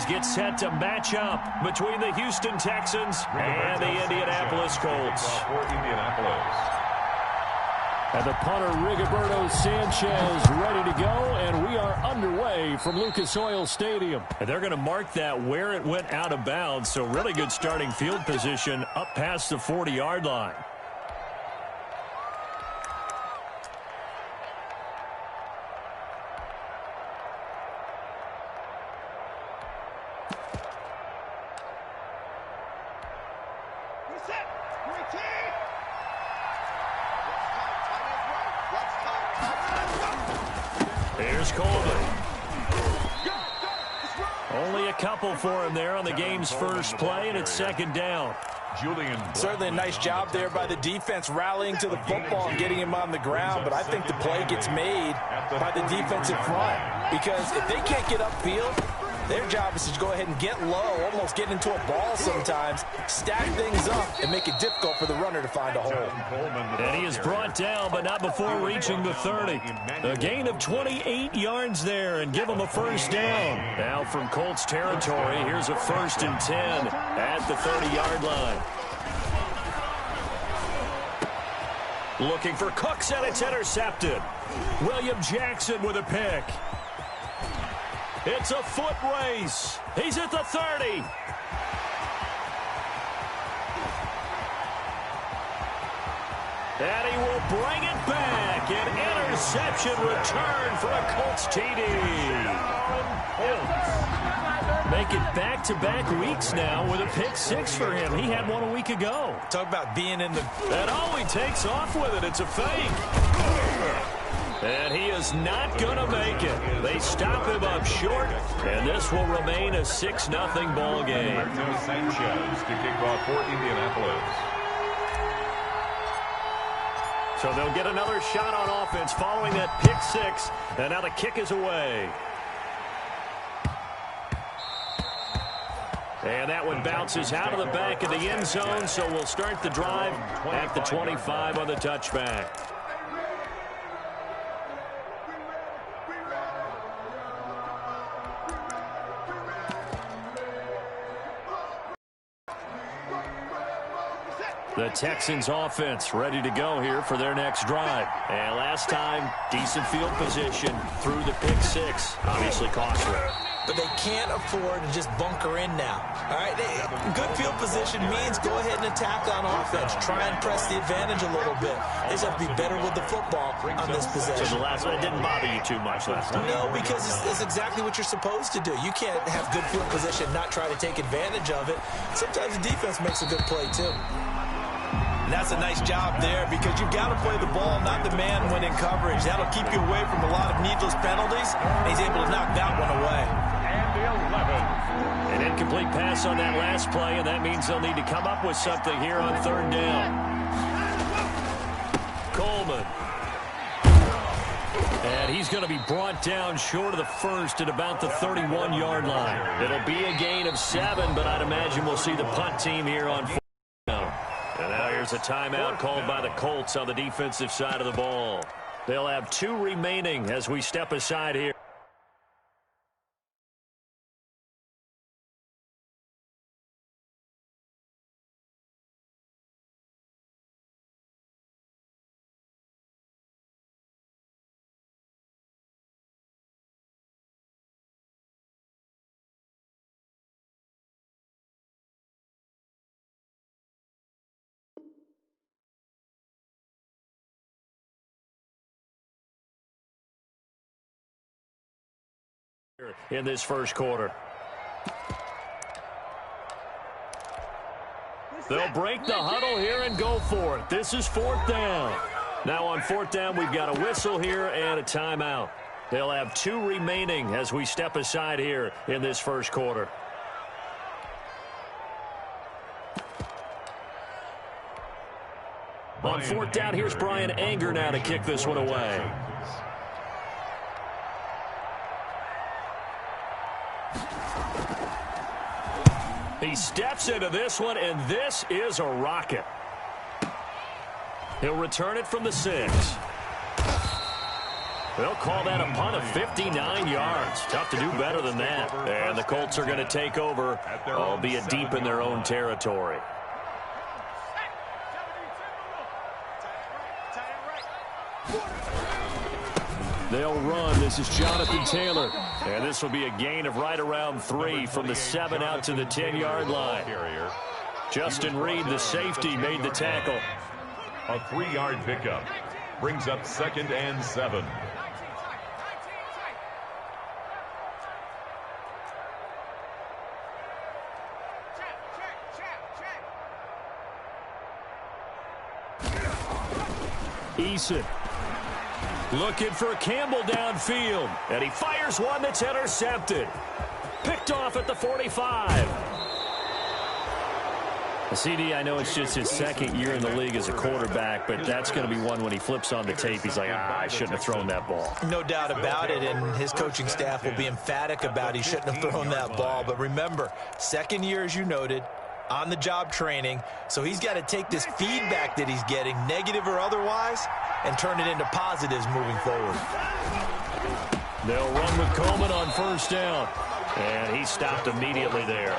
get set to match up between the Houston Texans and the Indianapolis Colts. And the punter, Rigoberto Sanchez, ready to go, and we are underway from Lucas Oil Stadium. And they're going to mark that where it went out of bounds, so really good starting field position up past the 40-yard line. Here's Coleman. Only a couple for him there on the game's first play, and it's second down. Certainly a nice job there by the defense rallying to the football and getting him on the ground, but I think the play gets made by the defensive front because if they can't get upfield, their job is to go ahead and get low, almost get into a ball sometimes, stack things up, and make it difficult for the runner to find a hole. And he is brought down, but not before reaching the 30. A gain of 28 yards there, and give him a first down. Now from Colts territory, here's a 1st and 10 at the 30-yard line. Looking for Cooks, and it's intercepted. William Jackson with a pick. It's a foot race. He's at the 30. And he will bring it back. An interception return for a Colts TD. Make it back-to-back weeks now with a pick 6 for him. He had one a week ago. Talk about being in the... And he takes off with it. It's a fake. And he is not going to make it. They stop him up short, and this will remain a 6-0 ball game. Sanchez to kick off for Indianapolis. So they'll get another shot on offense following that pick 6, and now the kick is away. And that one bounces out of the back of the end zone, so we'll start the drive at the 25 on the touchback. The Texans offense ready to go here for their next drive. And last time, decent field position through the pick 6. Obviously costly. But they can't afford to just bunker in now. All right, good field position means go ahead and attack on offense. Try and press the advantage a little bit. They just have to be better with the football on this possession. So the last one didn't bother you too much last time? No, because it's exactly what you're supposed to do. You can't have good field position and not try to take advantage of it. Sometimes the defense makes a good play, too. And that's a nice job there because you've got to play the ball, not the man when in coverage. That'll keep you away from a lot of needless penalties. And he's able to knock that one away. An incomplete pass on that last play, and that means they'll need to come up with something here on 3rd down. Coleman. And he's going to be brought down short of the 1st at about the 31-yard line. It'll be a gain of 7, but I'd imagine we'll see the punt team here on 4th down. And now here's a timeout called by the Colts on the defensive side of the ball. They'll have 2 remaining as we step aside here. In this first quarter. They'll break the huddle here and go for it. This is 4th down. Now on 4th down, we've got a whistle here and a timeout. They'll have 2 remaining as we step aside here in this first quarter. On 4th down, here's Brian Anger now to kick this one away. He steps into this one, and this is a rocket. He'll return it from the 6. They'll call that a punt of 59 yards. Tough to do better than that. And the Colts are going to take over, albeit deep in their own territory. They'll run. This is Jonathan Taylor. And this will be a gain of right around 3 from the 7 out to the 10-yard line. Justin Reed, the safety, made the tackle. A 3-yard pickup brings up 2nd and 7. Eason looking for Campbell downfield, and he fires one that's intercepted. Picked off at the 45. CD, I know it's just his 2nd year in the league as a quarterback, but that's going to be one when he flips on the tape. He's like, I shouldn't have thrown that ball. No doubt about it, and his coaching staff will be emphatic about he shouldn't have thrown that ball. But remember, 2nd year, as you noted, on-the-job training, so he's got to take this feedback that he's getting, negative or otherwise, and turn it into positives moving forward. They'll run with Coleman on 1st down, and he stopped immediately there.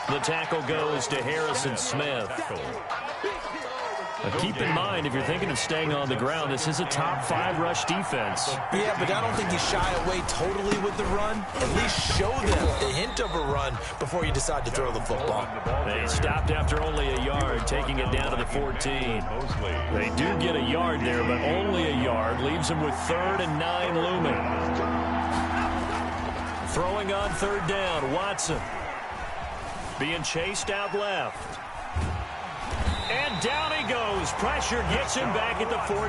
The tackle goes to Harrison Smith. Now keep in mind, if you're thinking of staying on the ground, this is a top 5 rush defense. Yeah, but I don't think you shy away totally with the run. At least show them a hint of a run before you decide to throw the football. They stopped after only a yard, taking it down to the 14. They do get a yard there, but only a yard. Leaves them with 3rd and 9 looming. Throwing on 3rd down, Watson. Being chased out left. And down he goes. Pressure gets him back at the 14.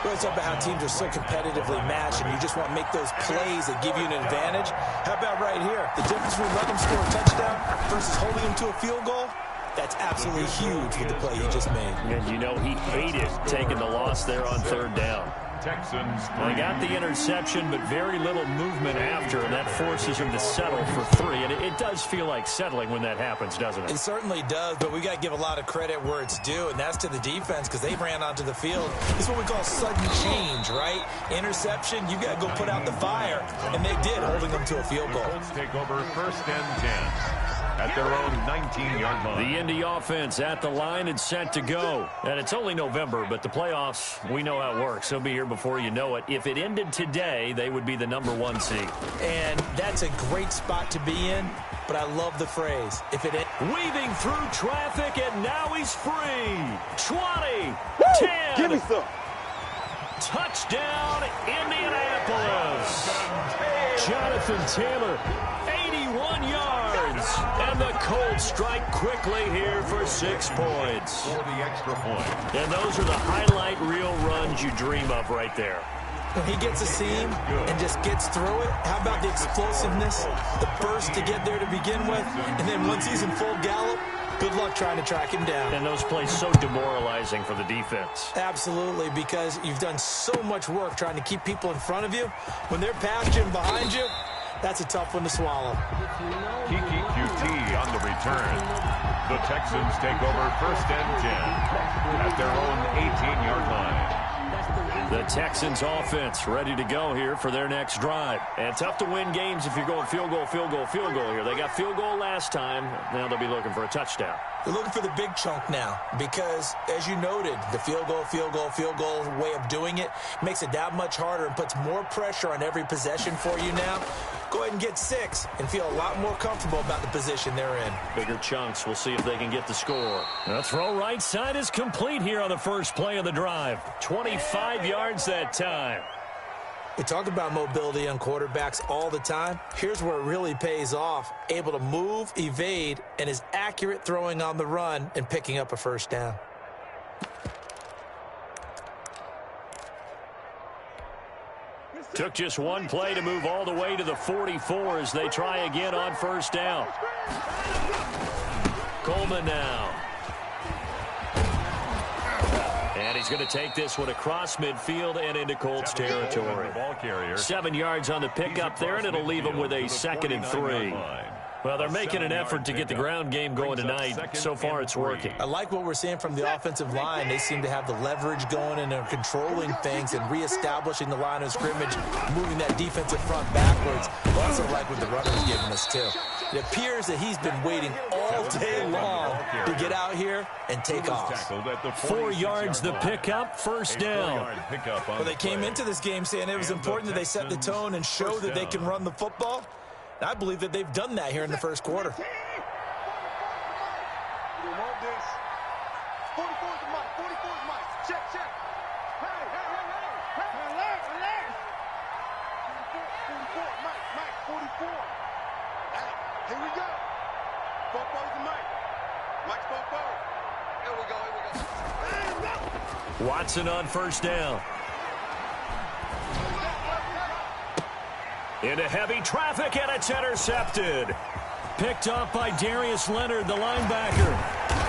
Well, it's about how teams are so competitively matched, and you just want to make those plays that give you an advantage. How about right here? The difference between letting them score a touchdown versus holding them to a field goal? That's absolutely huge with the play he just made. And you know he hated taking the loss there on 3rd down. Texans. They got the interception, but very little movement after, and that forces him to settle for 3. And it does feel like settling when that happens, doesn't it? It certainly does, but we got to give a lot of credit where it's due, and that's to the defense because they ran onto the field. It's what we call sudden change, right? Interception, you got to go put out the fire, and they did, holding them to a field goal. Colts take over 1st and 10. At their own 19-yard line. The Indy offense at the line and set to go. And it's only November, but the playoffs, we know how it works. They'll be here before you know it. If it ended today, they would be the #1 seed. And that's a great spot to be in, but I love the phrase. If it weaving through traffic, and now he's free. 20, 10. Give me some. Touchdown, Indianapolis. Jonathan Taylor, 81 yards. And the Colts strike quickly here for 6 points. For the extra point. And those are the highlight reel runs you dream of right there. When he gets a seam and just gets through it, how about the explosiveness, the burst to get there to begin with, and then once he's in full gallop, good luck trying to track him down. And those plays so demoralizing for the defense. Absolutely, because you've done so much work trying to keep people in front of you. When they're past you and behind you, that's a tough one to swallow. Kiki QT on the return. The Texans take over 1st and 10 at their own 18-yard line. The Texans offense ready to go here for their next drive. And tough to win games if you're going field goal, field goal, field goal here. They got field goal last time. Now they'll be looking for a touchdown. They're looking for the big chunk now because, as you noted, the field goal way of doing it makes it that much harder and puts more pressure on every possession for you now. Go ahead and get 6 and feel a lot more comfortable about the position they're in. Bigger chunks. We'll see if they can get the score. The throw right side is complete here on the first play of the drive. 25 yards that time. We talk about mobility on quarterbacks all the time. Here's where it really pays off. Able to move, evade, and is accurate throwing on the run and picking up a 1st down. Took just one play to move all the way to the 44 as they try again on 1st down. Coleman now. And he's going to take this one across midfield and into Colts territory. 7 yards on the pickup there, and it'll leave him with a 2nd and 3. Well, they're making an effort to get the ground game going tonight. So far, it's working. I like what we're seeing from the offensive line. They seem to have the leverage going, and they're controlling things and reestablishing the line of scrimmage, moving that defensive front backwards. I also like what the runner is giving us, too. It appears that he's been waiting all day long to get out here and take off. 4 yards the pickup, first down. Well, they came into this game saying it was important that they set the tone and show that they can run the football. I believe that they've done that here in the first quarter. 44 is the mic. 44 is mic. Check, check. Hey. Relax. 44, Mike, 44. Hey, here we go. 44 is the mic. Mike's 44. Here we go. Watson on first down. Into heavy traffic, and it's intercepted. Picked off by Darius Leonard, the linebacker.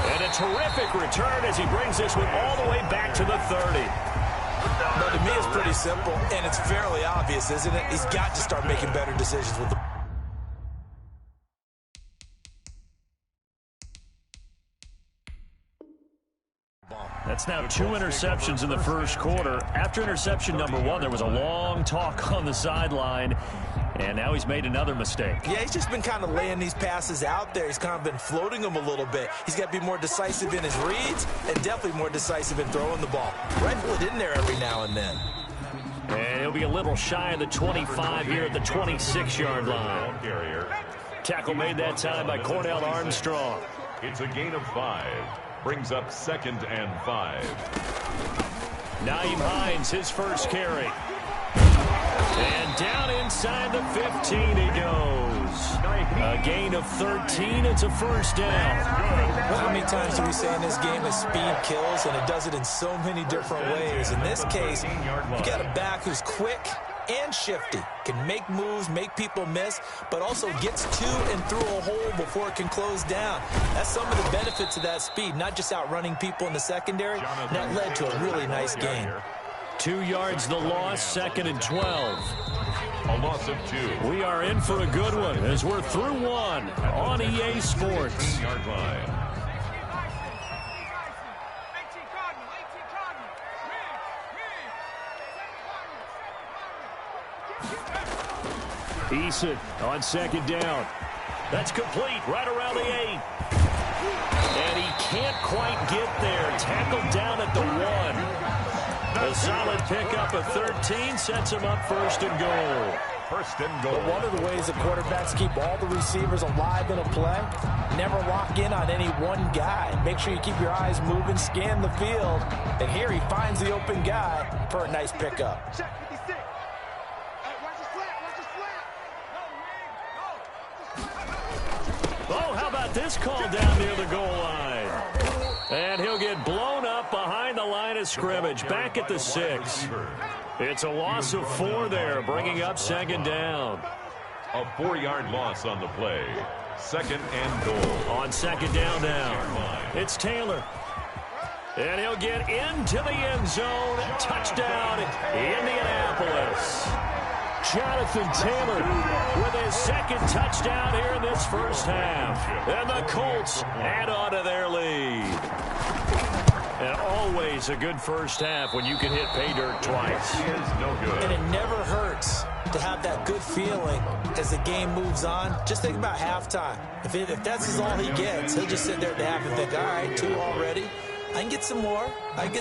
And a terrific return as he brings this one all the way back to the 30. But to me, it's pretty simple, and it's fairly obvious, isn't it? He's got to start making better decisions with the That's now 2 interceptions in the first quarter. After interception number 1, there was a long talk on the sideline, and now he's made another mistake. Yeah, he's just been kind of laying these passes out there. He's kind of been floating them a little bit. He's got to be more decisive in his reads and definitely more decisive in throwing the ball. Rifle it in there every now and then. And he'll be a little shy of the 25 here at the 26-yard line. Tackle made that time by Cornell Armstrong. It's a gain of 5. Brings up 2nd and 5. Naeem Hines, his first carry. And down inside the 15 he goes. A gain of 13. It's a first down. Well, how many times do we say in this game that speed kills, and it does it in so many different ways? In this case, you got a back who's quick and shifty, can make moves, make people miss, but also gets to and through a hole before it can close down. That's some of the benefits of that speed, not just outrunning people in the secondary. And that led to a really nice gain. 2 yards the loss, 2nd and 12. A loss of 2. We are in for a good one as we're through 1 on EA Sports. 18-yard line. Eason on 2nd down. That's complete right around the 8. And he can't quite get there. Tackled down at the 1. A solid pickup of 13 sets him up 1st and goal. 1st and goal. But one of the ways that quarterbacks keep all the receivers alive in a play, never lock in on any one guy. Make sure you keep your eyes moving, scan the field. And here he finds the open guy for a nice pickup. Check 56. Hey, watch his flat. Oh, how about this call down near the goal line? And he'll get blown up behind the line of scrimmage, back at the 6. It's a loss of 4 there, bringing up 2nd down. A 4-yard loss on the play. 2nd and goal. On 2nd down now, it's Taylor. And he'll get into the end zone. Touchdown, Indianapolis. Jonathan Taylor with his 2nd touchdown here in this first half. And the Colts add on to their lead. And always a good first half when you can hit pay dirt twice. No good. And it never hurts to have that good feeling as the game moves on. Just think about halftime. If that's all he gets, he'll just sit there at the half and think, all right, 2 already. I can get some more. And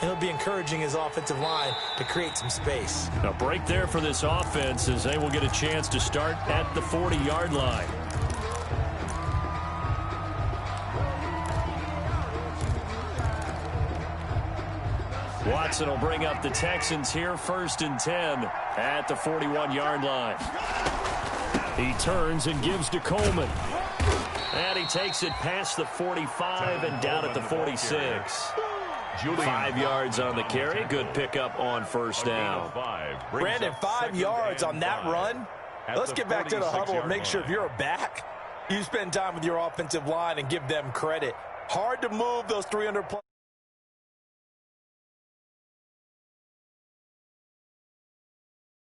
he'll be encouraging his offensive line to create some space. A break there for this offense as they will get a chance to start at the 40-yard line. Watson will bring up the Texans here, 1st and 10 at the 41-yard line. He turns and gives to Coleman. And he takes it past the 45 and down at the 46. 5 yards on the carry. Good pickup on 1st down. Brandon, 5 yards on that run. Let's get back to the huddle and make sure if you're a back, you spend time with your offensive line and give them credit. Hard to move those 300+